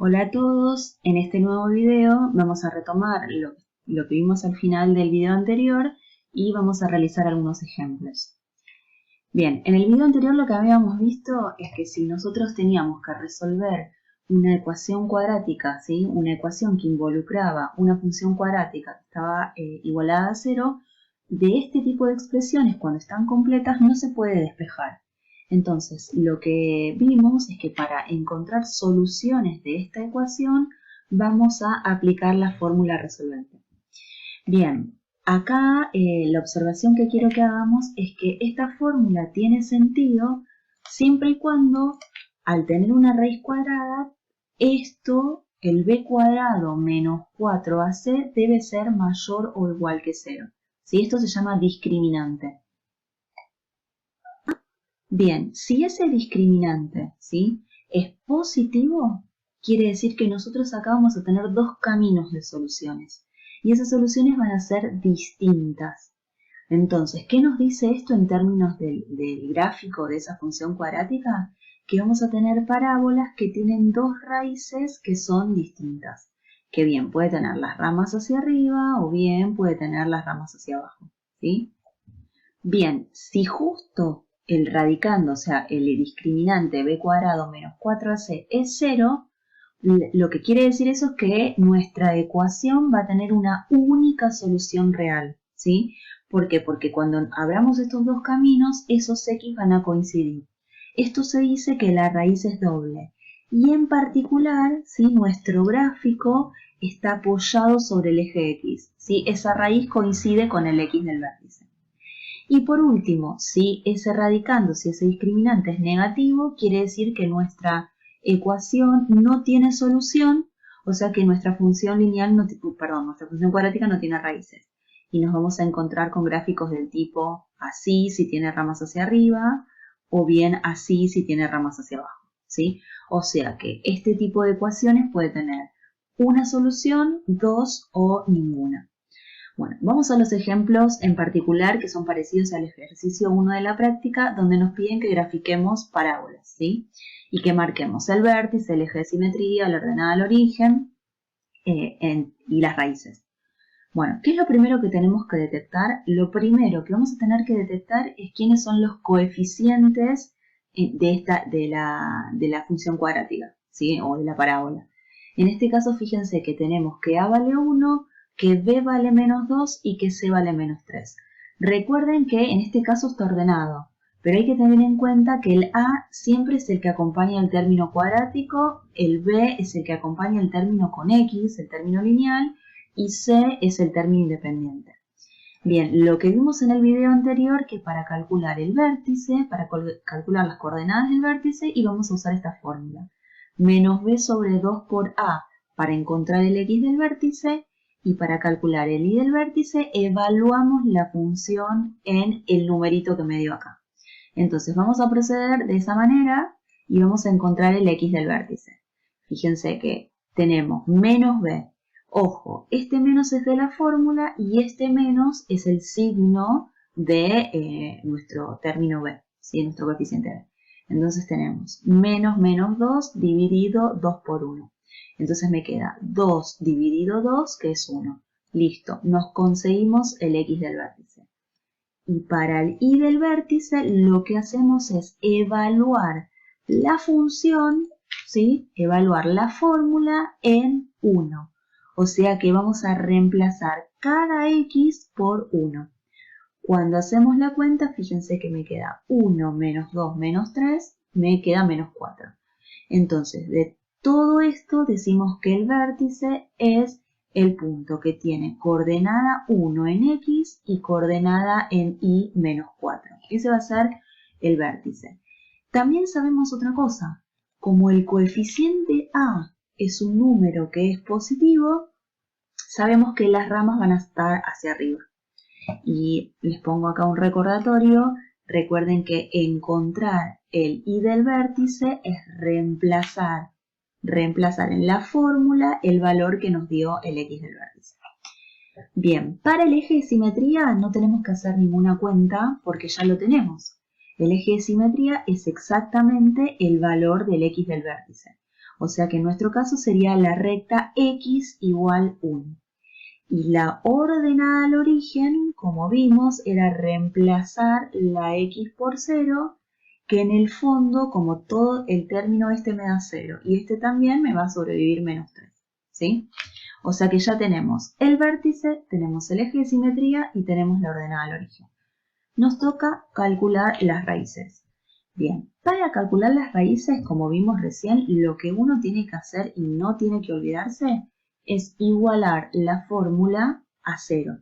Hola a todos, en este nuevo video vamos a retomar lo que vimos al final del video anterior y vamos a realizar algunos ejemplos. Bien, en el video anterior lo que habíamos visto es que si nosotros teníamos que resolver una ecuación cuadrática, ¿sí? Una ecuación que involucraba una función cuadrática que estaba igualada a 0, de este tipo de expresiones cuando están completas no se puede despejar. Entonces, lo que vimos es que para encontrar soluciones de esta ecuación vamos a aplicar la fórmula resolvente. Bien, acá la observación que quiero que hagamos es que esta fórmula tiene sentido siempre y cuando, al tener una raíz cuadrada, el b cuadrado menos 4ac debe ser mayor o igual que 0. ¿Sí? Esto se llama discriminante. Bien, si ese discriminante, ¿sí?, es positivo, quiere decir que nosotros acá vamos a tener dos caminos de soluciones. Y esas soluciones van a ser distintas. Entonces, ¿qué nos dice esto en términos del gráfico de esa función cuadrática? Que vamos a tener parábolas que tienen dos raíces que son distintas. Que bien puede tener las ramas hacia arriba o bien puede tener las ramas hacia abajo, ¿sí? Bien, si justo el radicando, o sea, el discriminante b cuadrado menos 4ac es 0, lo que quiere decir eso es que nuestra ecuación va a tener una única solución real, ¿sí? ¿Por qué? Porque cuando abramos estos dos caminos, esos x van a coincidir. Esto se dice que la raíz es doble. Y en particular, ¿sí?, nuestro gráfico está apoyado sobre el eje x, ¿sí? Esa raíz coincide con el x del vértice. Y por último, si ese radicando, si ese discriminante es negativo, quiere decir que nuestra ecuación no tiene solución, o sea que nuestra función lineal, nuestra función cuadrática no tiene raíces. Y nos vamos a encontrar con gráficos del tipo así si tiene ramas hacia arriba, o bien así si tiene ramas hacia abajo, ¿sí? O sea que este tipo de ecuaciones puede tener una solución, dos o ninguna. Bueno, vamos a los ejemplos en particular que son parecidos al ejercicio 1 de la práctica, donde nos piden que grafiquemos parábolas, ¿sí? Y que marquemos el vértice, el eje de simetría, la ordenada al origen y las raíces. Bueno, ¿qué es lo primero que tenemos que detectar? Lo primero que vamos a tener que detectar es quiénes son los coeficientes de la función cuadrática, ¿sí? O de la parábola. En este caso, fíjense que tenemos que a vale 1, que b vale menos 2 y que c vale menos 3. Recuerden que en este caso está ordenado, pero hay que tener en cuenta que el a siempre es el que acompaña el término cuadrático, el b es el que acompaña el término con x, el término lineal, y c es el término independiente. Bien, lo que vimos en el video anterior, que para calcular el vértice, para calcular las coordenadas del vértice, íbamos a usar esta fórmula. Menos b sobre 2 por a para encontrar el x del vértice, y para calcular el y del vértice evaluamos la función en el numerito que me dio acá. Entonces vamos a proceder de esa manera y vamos a encontrar el x del vértice. Fíjense que tenemos menos b. Ojo, este menos es de la fórmula y este menos es el signo de nuestro término b, ¿sí? Nuestro coeficiente b. Entonces tenemos menos menos 2 dividido 2 por 1. Entonces me queda 2 dividido 2, que es 1. Listo, nos conseguimos el x del vértice. Y para el y del vértice lo que hacemos es evaluar la función, ¿sí?, evaluar la fórmula en 1. O sea que vamos a reemplazar cada x por 1. Cuando hacemos la cuenta, fíjense que me queda 1 menos 2 menos 3, me queda menos 4. Entonces, de todo esto decimos que el vértice es el punto que tiene coordenada 1 en x y coordenada en y menos 4. Ese va a ser el vértice. También sabemos otra cosa. Como el coeficiente a es un número que es positivo, sabemos que las ramas van a estar hacia arriba. Y les pongo acá un recordatorio. Recuerden que encontrar el y del vértice es reemplazar en la fórmula el valor que nos dio el x del vértice. Bien, para el eje de simetría no tenemos que hacer ninguna cuenta porque ya lo tenemos. El eje de simetría es exactamente el valor del x del vértice. O sea que en nuestro caso sería la recta x igual 1. Y la ordenada al origen, como vimos, era reemplazar la x por 0, que en el fondo, como todo el término este me da 0, y este también me va a sobrevivir menos 3, ¿sí? O sea que ya tenemos el vértice, tenemos el eje de simetría y tenemos la ordenada al origen. Nos toca calcular las raíces. Bien, para calcular las raíces, como vimos recién, lo que uno tiene que hacer y no tiene que olvidarse es igualar la fórmula a 0.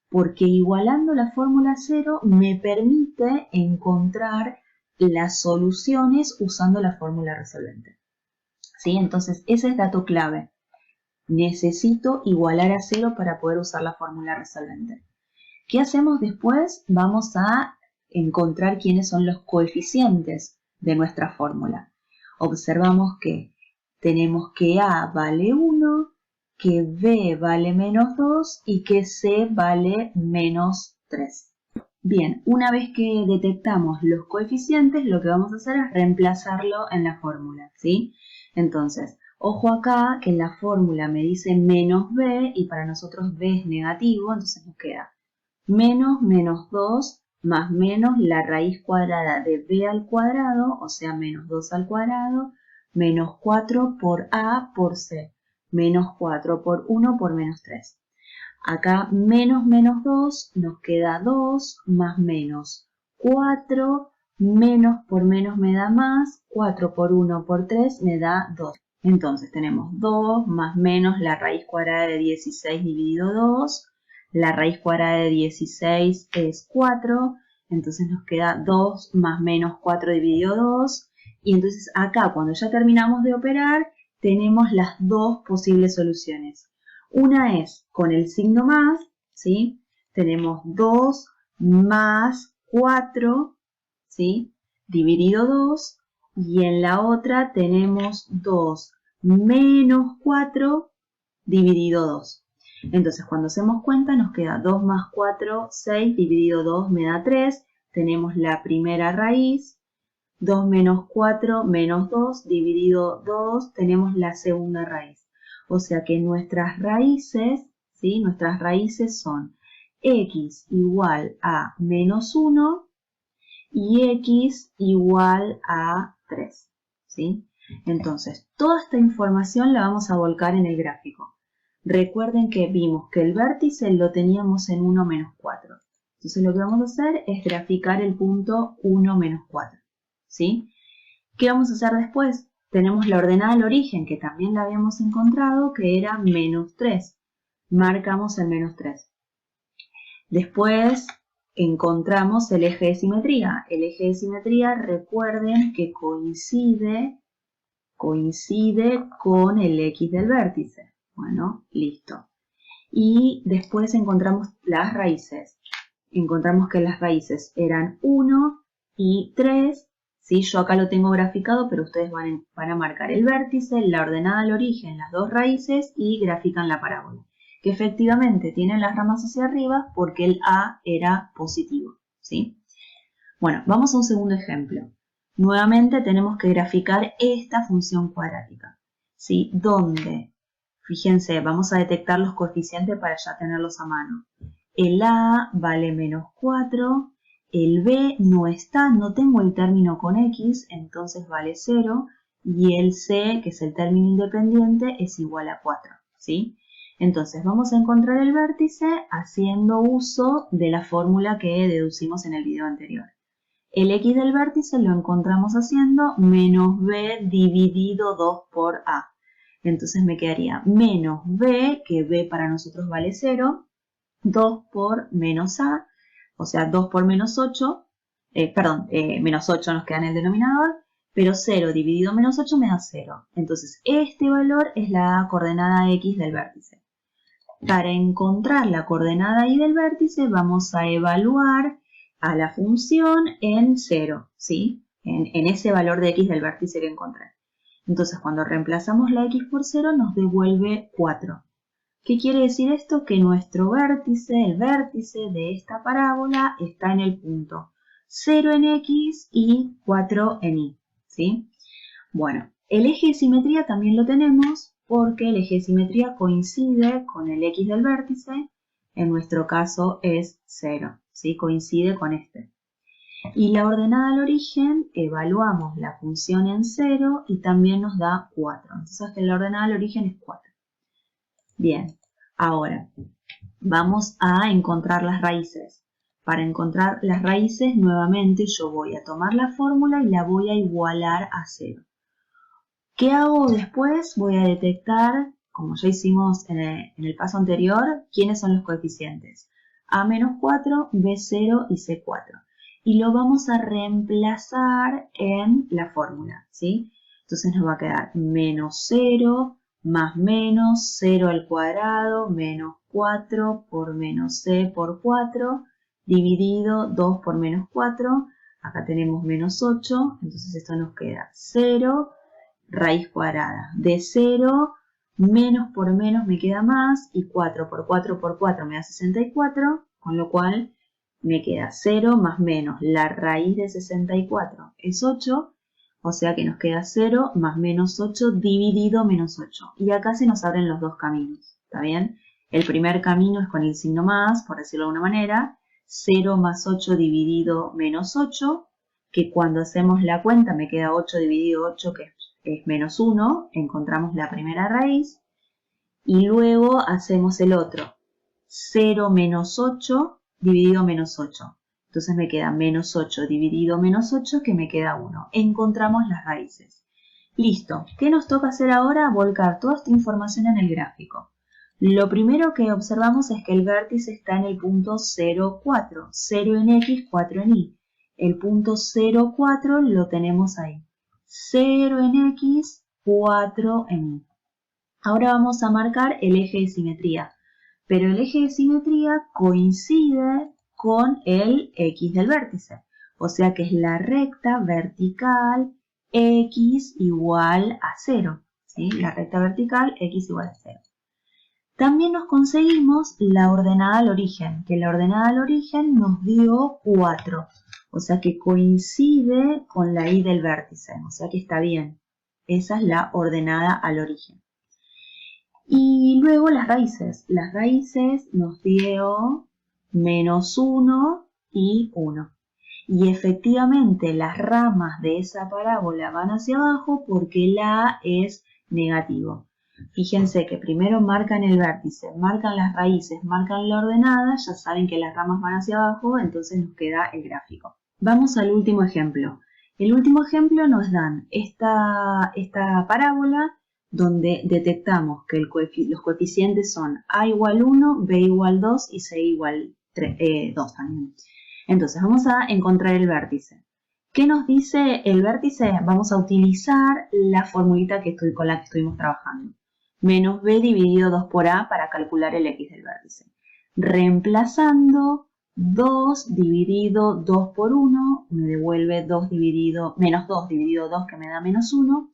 Porque igualando la fórmula a 0 me permite encontrar las soluciones usando la fórmula resolvente. ¿Sí? Entonces, ese es dato clave. Necesito igualar a 0 para poder usar la fórmula resolvente. ¿Qué hacemos después? Vamos a encontrar quiénes son los coeficientes de nuestra fórmula. Observamos que tenemos que A vale 1, que B vale menos 2 y que C vale menos 3. Bien, una vez que detectamos los coeficientes, lo que vamos a hacer es reemplazarlo en la fórmula, ¿sí? Entonces, ojo acá que en la fórmula me dice menos B y para nosotros B es negativo, entonces nos queda menos menos 2 más menos la raíz cuadrada de B al cuadrado, o sea, menos 2 al cuadrado, menos 4 por A por C, menos 4 por 1 por menos 3. Acá menos menos 2 nos queda 2 más menos 4, menos por menos me da más, 4 por 1 por 3 me da 2. Entonces tenemos 2 más menos la raíz cuadrada de 16 dividido 2, la raíz cuadrada de 16 es 4, entonces nos queda 2 más menos 4 dividido 2, y entonces acá cuando ya terminamos de operar tenemos las dos posibles soluciones. Una es con el signo más, ¿sí? Tenemos 2 más 4, ¿sí? Dividido 2. Y en la otra tenemos 2 menos 4 dividido 2. Entonces, cuando hacemos cuenta, nos queda 2 más 4, 6, dividido 2 me da 3. Tenemos la primera raíz. 2 menos 4 menos 2, dividido 2, tenemos la segunda raíz. O sea que nuestras raíces, ¿sí? Nuestras raíces son x igual a menos 1 y x igual a 3, ¿sí? Entonces, toda esta información la vamos a volcar en el gráfico. Recuerden que vimos que el vértice lo teníamos en 1 menos 4. Entonces, lo que vamos a hacer es graficar el punto 1 menos 4, ¿sí? ¿Qué vamos a hacer después? Tenemos la ordenada al origen, que también la habíamos encontrado, que era menos 3. Marcamos el menos 3. Después encontramos el eje de simetría. El eje de simetría, recuerden que coincide con el x del vértice. Bueno, listo. Y después encontramos las raíces. Encontramos que las raíces eran 1 y 3. ¿Sí? Yo acá lo tengo graficado, pero ustedes van a marcar el vértice, la ordenada al origen, las dos raíces y grafican la parábola. Que efectivamente tienen las ramas hacia arriba porque el A era positivo, ¿sí? Bueno, vamos a un segundo ejemplo. Nuevamente tenemos que graficar esta función cuadrática, ¿sí? Donde, fíjense, vamos a detectar los coeficientes para ya tenerlos a mano. El A vale menos 4. El B no está, no tengo el término con X, entonces vale 0. Y el C, que es el término independiente, es igual a 4, ¿sí? Entonces vamos a encontrar el vértice haciendo uso de la fórmula que deducimos en el video anterior. El X del vértice lo encontramos haciendo menos B dividido 2 por A. Entonces me quedaría menos B, que B para nosotros vale 0, 2 por menos A, o sea, 2 por menos 8, menos 8 nos queda en el denominador, pero 0 dividido menos 8 me da 0. Entonces, este valor es la coordenada X del vértice. Para encontrar la coordenada Y del vértice, vamos a evaluar a la función en 0, ¿sí? En ese valor de X del vértice que encontré. Entonces, cuando reemplazamos la X por 0, nos devuelve 4. ¿Qué quiere decir esto? Que nuestro vértice, el vértice de esta parábola, está en el punto 0 en X y 4 en Y, ¿sí? Bueno, El eje de simetría también lo tenemos porque el eje de simetría coincide con el X del vértice, en nuestro caso es 0, ¿sí? Coincide con este. Y la ordenada al origen, evaluamos la función en 0 y también nos da 4. Entonces la ordenada al origen es 4. Bien, ahora vamos a encontrar las raíces. Para encontrar las raíces, nuevamente yo voy a tomar la fórmula y la voy a igualar a 0. ¿Qué hago después? Voy a detectar, como ya hicimos en el paso anterior, quiénes son los coeficientes. A-4, B0 y C4. Y lo vamos a reemplazar en la fórmula, ¿sí? Entonces nos va a quedar menos 0 más menos 0 al cuadrado menos 4 por menos C por 4 dividido 2 por menos 4. Acá tenemos menos 8, entonces esto nos queda 0 raíz cuadrada de 0, menos por menos me queda más, y 4 por 4 por 4 me da 64, con lo cual me queda 0 más menos la raíz de 64 es 8, o sea que nos queda 0 más menos 8 dividido menos 8. Y acá se nos abren los dos caminos, ¿está bien? El primer camino es con el signo más, por decirlo de alguna manera, 0 más 8 dividido menos 8, que cuando hacemos la cuenta me queda 8 dividido 8, que es menos 1, encontramos la primera raíz, y luego hacemos el otro, 0 menos 8 dividido menos 8. Entonces me queda menos 8 dividido menos 8, que me queda 1. Encontramos las raíces. Listo. ¿Qué nos toca hacer ahora? Volcar toda esta información en el gráfico. Lo primero que observamos es que el vértice está en el punto 0, 4. 0 en X, 4 en Y. El punto 0, 4 lo tenemos ahí. 0 en X, 4 en Y. Ahora vamos a marcar el eje de simetría. Pero el eje de simetría coincide con el X del vértice. O sea que es la recta vertical X igual a 0. ¿Sí? La recta vertical X igual a 0. También nos conseguimos la ordenada al origen, que la ordenada al origen nos dio 4. O sea que coincide con la Y del vértice. O sea que está bien. Esa es la ordenada al origen. Y luego las raíces. Las raíces nos dio menos 1 y 1. Y efectivamente las ramas de esa parábola van hacia abajo porque la A es negativo. Fíjense que primero marcan el vértice, marcan las raíces, marcan la ordenada, ya saben que las ramas van hacia abajo, entonces nos queda el gráfico. Vamos al último ejemplo. El último ejemplo nos dan esta parábola donde detectamos que los coeficientes son A igual 1, B igual 2 y C igual 2 también. Entonces vamos a encontrar el vértice. ¿Qué nos dice el vértice? Vamos a utilizar la formulita con la que estuvimos trabajando. Menos B dividido 2 por A para calcular el X del vértice. Reemplazando 2 dividido 2 por 1 me devuelve menos 2 dividido 2, que me da menos 1.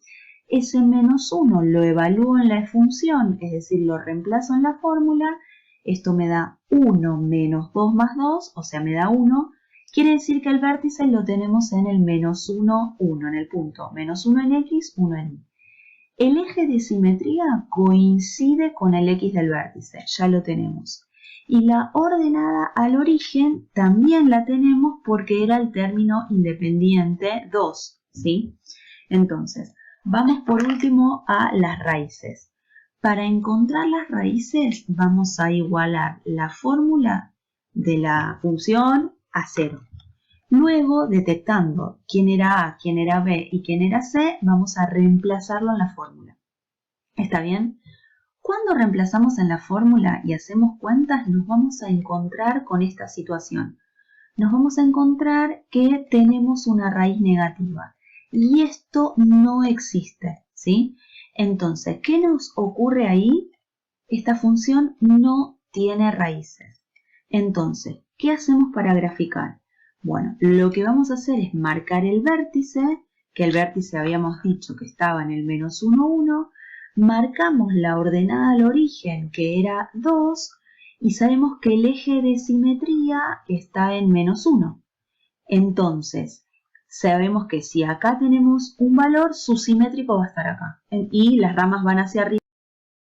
Ese menos 1 lo evalúo en la función, es decir, lo reemplazo en la fórmula. Esto me da 1 menos 2 más 2, o sea, me da 1. Quiere decir que el vértice lo tenemos en el menos 1, 1, en el punto. Menos 1 en X, 1 en Y. El eje de simetría coincide con el X del vértice, ya lo tenemos. Y la ordenada al origen también la tenemos porque era el término independiente 2, ¿sí? Entonces, vamos por último a las raíces. Para encontrar las raíces vamos a igualar la fórmula de la función a 0. Luego, detectando quién era A, quién era B y quién era C, vamos a reemplazarlo en la fórmula. ¿Está bien? Cuando reemplazamos en la fórmula y hacemos cuentas, nos vamos a encontrar con esta situación. Nos vamos a encontrar que tenemos una raíz negativa. Y esto no existe, ¿sí? Entonces, ¿qué nos ocurre ahí? Esta función no tiene raíces. Entonces, ¿qué hacemos para graficar? Bueno, lo que vamos a hacer es marcar el vértice, que el vértice habíamos dicho que estaba en el menos 1, 1. Marcamos la ordenada al origen, que era 2, y sabemos que el eje de simetría está en menos 1. Entonces, sabemos que si acá tenemos un valor, su simétrico va a estar acá. Y las ramas van hacia arriba